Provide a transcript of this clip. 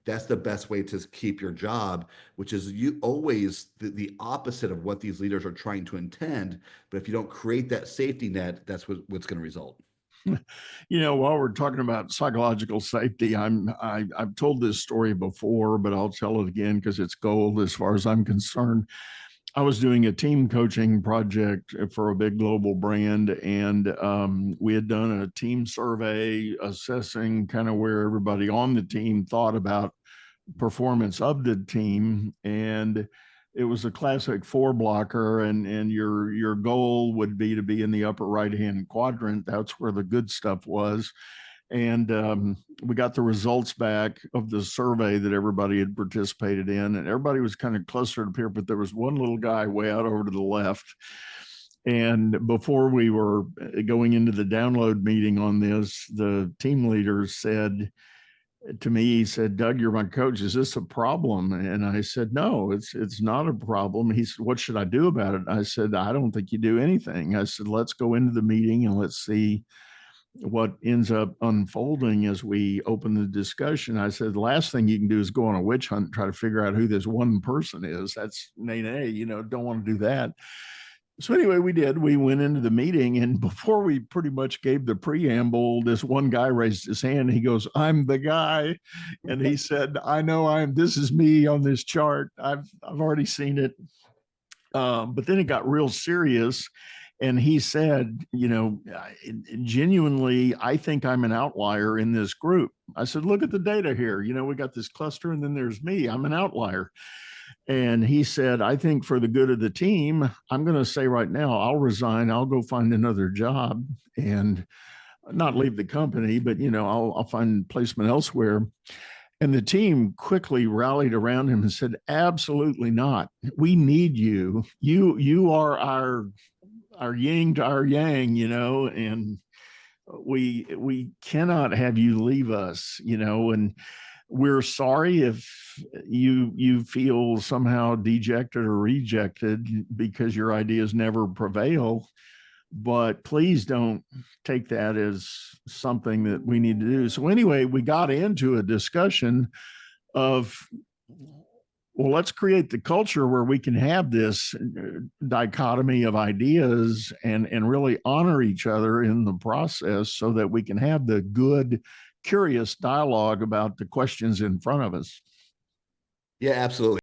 that's the best way to keep your job, which is you always the opposite of what these leaders are trying to intend. But if you don't create that safety net, that's what's going to result. While we're talking about psychological safety, I've told this story before, but I'll tell it again because it's gold as far as I'm concerned. I was doing a team coaching project for a big global brand, and we had done a team survey assessing kind of where everybody on the team thought about performance of the team. And it was a classic four blocker, and your goal would be to be in the upper right hand quadrant. That's where the good stuff was. And we got the results back of the survey that everybody had participated in, and everybody was kind of clustered up here, but there was one little guy way out over to the left. And before we were going into the download meeting on this, the team leader said to me, he said, "Doug, you're my coach. Is this a problem?" And I said, "No, it's not a problem." He said, "What should I do about it?" I said, "I don't think you do anything." I said, "Let's go into the meeting and let's see what ends up unfolding as we open the discussion." I said, "The last thing you can do is go on a witch hunt and try to figure out who this one person is. That's nay, don't want to do that." So anyway, we did. We went into the meeting, and before we pretty much gave the preamble, this one guy raised his hand. He goes, "I'm the guy," and he said, "I know this is me on this chart. I've already seen it." But then it got real serious, and he said, "Genuinely, I think I'm an outlier in this group." I said, "Look at the data here. We got this cluster, and then there's me. I'm an outlier." And he said, "I think for the good of the team, I'm going to say right now, I'll resign. I'll go find another job and not leave the company, but I'll find placement elsewhere." And the team quickly rallied around him and said, "Absolutely not. We need you. You are our yin to our yang, and we cannot have you leave us, and we're sorry if you feel somehow dejected or rejected because your ideas never prevail, but please don't take that as something that we need to do." So anyway, we got into a discussion of, well, let's create the culture where we can have this dichotomy of ideas and really honor each other in the process so that we can have the good, curious dialogue about the questions in front of us. Yeah, absolutely.